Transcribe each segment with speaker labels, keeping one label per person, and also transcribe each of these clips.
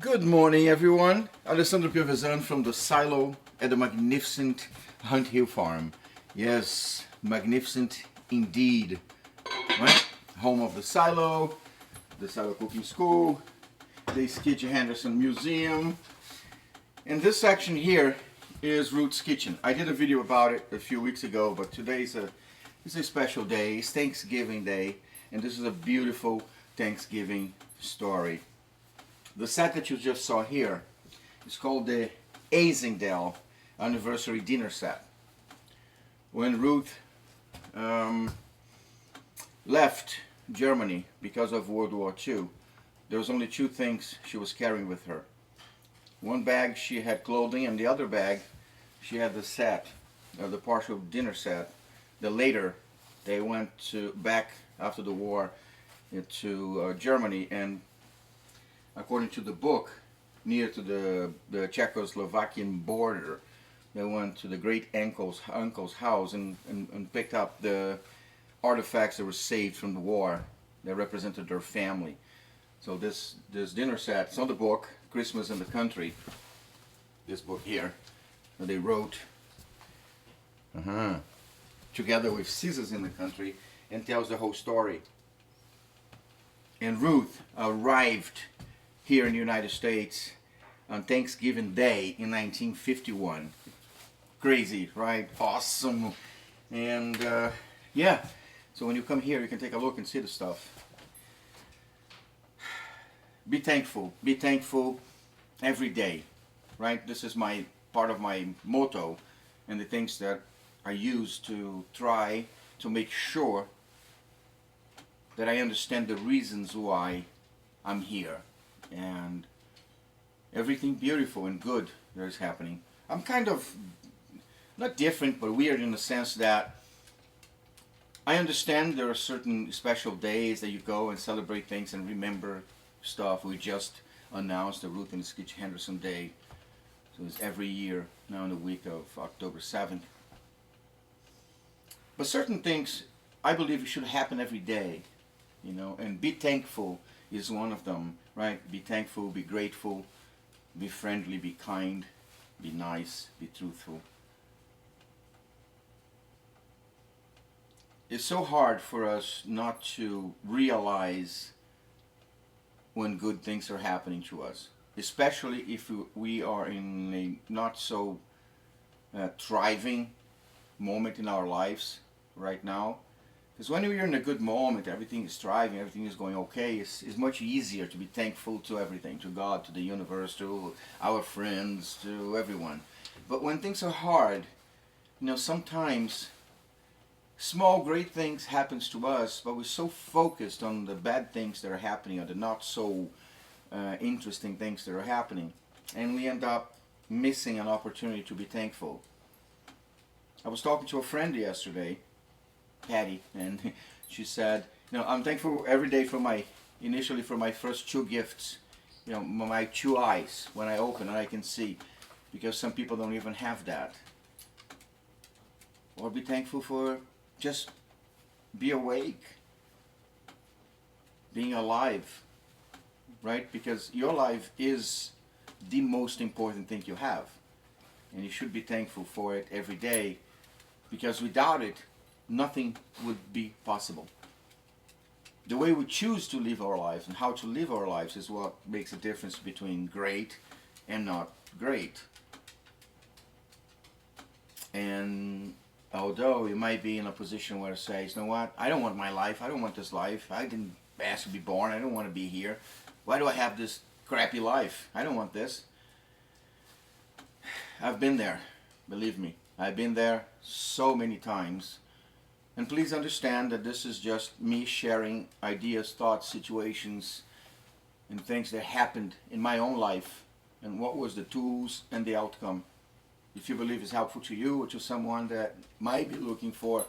Speaker 1: Good morning, everyone. Alessandro Piovesan from the silo at the magnificent Hunt Hill Farm. Yes, magnificent indeed. Right? Home of the silo cooking school, the Skitch Henderson Museum. And this section here is Ruth's Kitchen. I did a video about it a few weeks ago, but today's a special day. It's Thanksgiving Day, and this is a beautiful Thanksgiving story. The set that you just saw here is called the Asingdale Anniversary Dinner Set. When Ruth left Germany because of World War II, there was only two things she was carrying with her. One bag she had clothing, and the other bag she had the set, the partial dinner set. The later they went back after the war to Germany, and according to the book, near to the Czechoslovakian border, they went to the great uncle's house and picked up the artifacts that were saved from the war that represented their family. So this dinner set, it's on the book, Christmas in the Country, this book here, that they wrote together with Scissors in the Country, and tells the whole story. And Ruth arrived here in the United States on Thanksgiving Day in 1951. Crazy, right? Awesome. And yeah, so when you come here, you can take a look and see the stuff. Be thankful. Be thankful every day, right? This is my part of my motto, and the things that I use to try to make sure that I understand the reasons why I'm here, and everything beautiful and good that is happening. I'm kind of not different, but weird in the sense that I understand there are certain special days that you go and celebrate things and remember stuff. We just announced the Ruth and Skitch Henderson Day, so it's every year now in the week of October 7th. But certain things I believe should happen every day, you know, and be thankful is one of them, right? Be thankful, be grateful, be friendly, be kind, be nice, be truthful. It's so hard for us not to realize when good things are happening to us, especially if we are in a not so thriving moment in our lives right now. Because when we're in a good moment, everything is thriving, everything is going okay, it's much easier to be thankful to everything, to God, to the universe, to our friends, to everyone. But when things are hard, you know, sometimes small great things happens to us, but we're so focused on the bad things that are happening, or the not so interesting things that are happening, and we end up missing an opportunity to be thankful. I was talking to a friend yesterday, Patty, and she said, you know, I'm thankful every day for initially for my first two gifts, you know, my two eyes when I open and I can see, because some people don't even have that. Or be thankful for just be awake, being alive, right? Because your life is the most important thing you have, and you should be thankful for it every day, because without it, nothing would be possible. The way we choose to live our lives and how to live our lives is what makes a difference between great and not great. And although you might be in a position where it says, you know what, I don't want my life, I don't want this life, I didn't ask to be born, I don't want to be here. Why do I have this crappy life? I don't want this. I've been there, believe me. I've been there so many times. And please understand that this is just me sharing ideas, thoughts, situations, and things that happened in my own life, and what was the tools and the outcome. If you believe it's helpful to you or to someone that might be looking for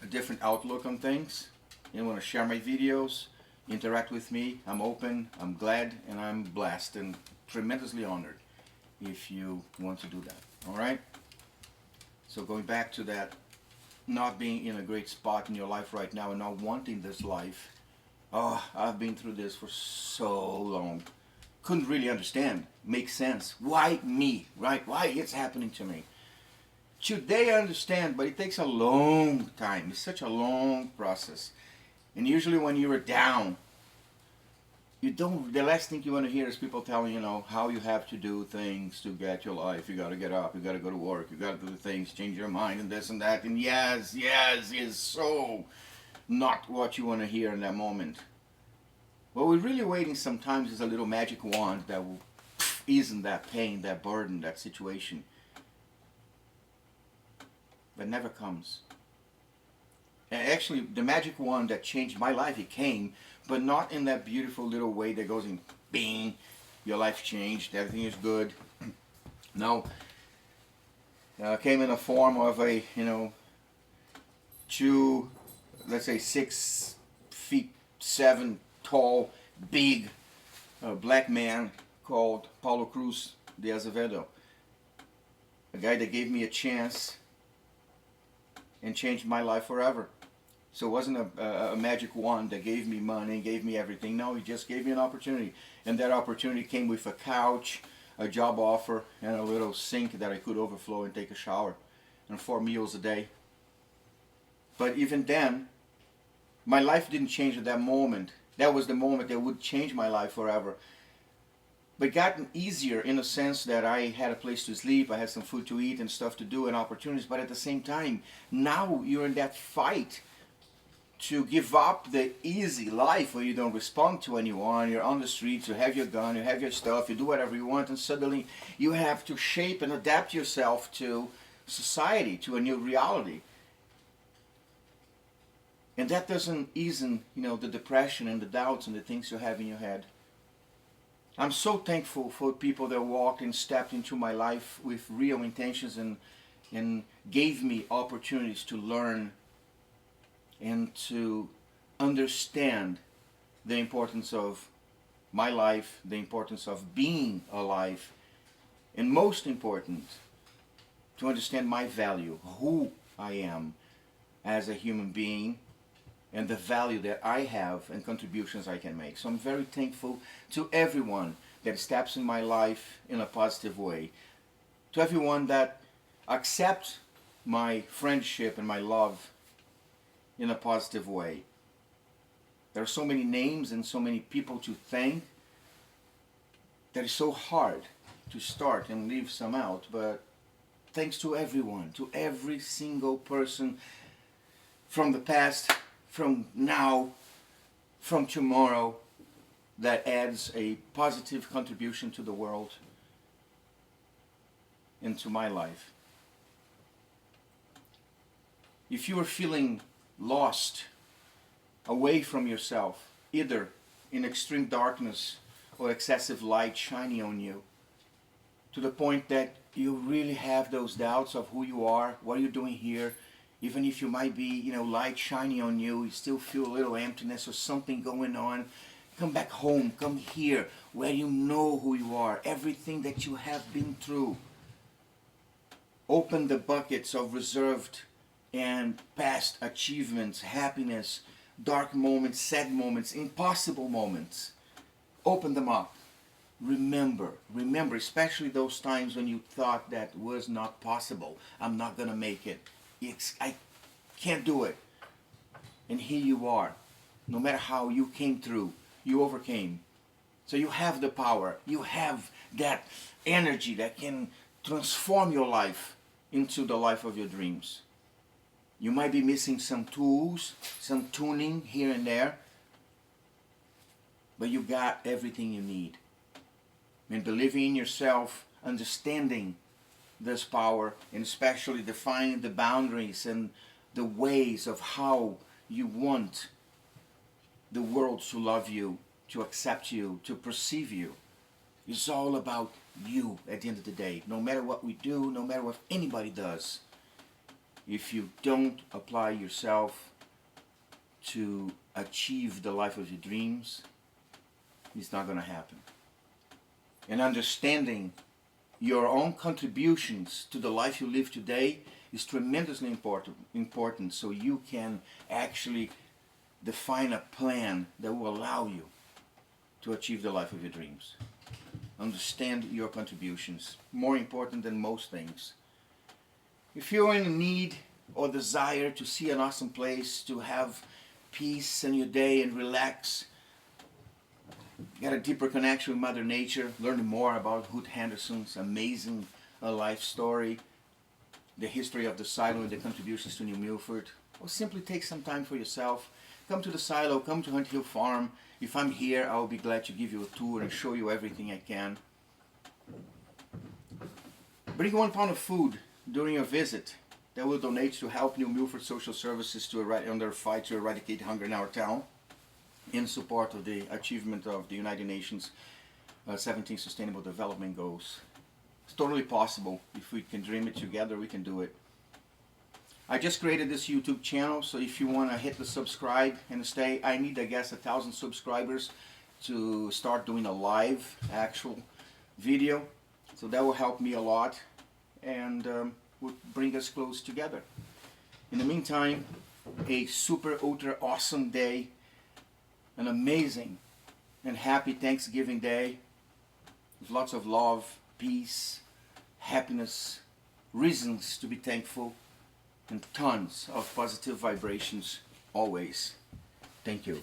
Speaker 1: a different outlook on things, and want to share my videos, interact with me, I'm open, I'm glad, and I'm blessed and tremendously honored if you want to do that. All right? So going back to that, not being in a great spot in your life right now and not wanting this life, oh, I've been through this for so long. couldn't really understand, make sense. Why me, right? Why it's happening to me? Today I understand, but it takes a long time. It's such a long process. And usually when you're down, the last thing you want to hear is people telling how you have to do things to get your life. You got to get up, you got to go to work, you got to do things, change your mind and this and that. And yes is so not what you want to hear in that moment. What we're really waiting sometimes is a little magic wand that will ease that pain, that burden, that situation. That never comes. And actually, the magic wand that changed my life, it came, but not in that beautiful little way that goes in, bing, your life changed, everything is good. No. Came in the form of a, two, let's say 6'7" tall, big black man called Paulo Cruz de Azevedo. A guy that gave me a chance and changed my life forever. So it wasn't a magic wand that gave me money, gave me everything. No, he just gave me an opportunity. And that opportunity came with a couch, a job offer, and a little sink that I could overflow and take a shower. And 4 meals a day. But even then, my life didn't change at that moment. That was the moment that would change my life forever. But it got easier in a sense that I had a place to sleep, I had some food to eat and stuff to do and opportunities. But at the same time, now you're in that fight to give up the easy life where you don't respond to anyone, you're on the streets, you have your gun, you have your stuff, you do whatever you want, and suddenly you have to shape and adapt yourself to society, to a new reality. And that doesn't ease the depression and the doubts and the things you have in your head. I'm so thankful for people that walked and stepped into my life with real intentions and gave me opportunities to learn and to understand the importance of my life, the importance of being alive, and most important, to understand my value, who I am as a human being, and the value that I have and contributions I can make. So I'm very thankful to everyone that steps in my life in a positive way, to everyone that accepts my friendship and my love in a positive way. There are so many names and so many people to thank that it's so hard to start and leave some out, but thanks to everyone, to every single person from the past, from now, from tomorrow, that adds a positive contribution to the world and to my life. If you are feeling lost, away from yourself, either in extreme darkness or excessive light shining on you, to the point that you really have those doubts of who you are, what are you doing here, even if you might be, light shining on you, you still feel a little emptiness or something going on. Come back home, come here, where you know who you are, everything that you have been through. Open the buckets of reserved and past achievements, happiness, dark moments, sad moments, impossible moments. Open them up. Remember, especially those times when you thought that was not possible. I'm not going to make it. I can't do it. And here you are. No matter how you came through, you overcame. So you have the power. You have that energy that can transform your life into the life of your dreams. You might be missing some tools, some tuning here and there, but you got everything you need. And believing in yourself, understanding this power, and especially defining the boundaries and the ways of how you want the world to love you, to accept you, to perceive you. It's all about you at the end of the day. No matter what we do, no matter what anybody does, if you don't apply yourself to achieve the life of your dreams, it's not going to happen. And understanding your own contributions to the life you live today is tremendously important, so you can actually define a plan that will allow you to achieve the life of your dreams. Understand your contributions, more important than most things. If you're in need or desire to see an awesome place, to have peace in your day and relax, get a deeper connection with Mother Nature, learn more about Hoot Henderson's amazing life story, the history of the silo and the contributions to New Milford, or simply take some time for yourself, come to the silo, come to Hunt Hill Farm. If I'm here, I'll be glad to give you a tour and show you everything I can. Bring 1 pound of food during your visit that will donate to help New Milford Social Services on their fight to eradicate hunger in our town, in support of the achievement of the United Nations 17 Sustainable Development Goals. It's totally possible. If we can dream it together, we can do it. I just created this YouTube channel, so if you want to hit the subscribe and stay, I need, I guess, 1,000 subscribers to start doing a live actual video. So that will help me a lot and will bring us close together. In the meantime, a super ultra awesome day, an amazing and happy Thanksgiving Day with lots of love, peace, happiness, reasons to be thankful, and tons of positive vibrations always. Thank you.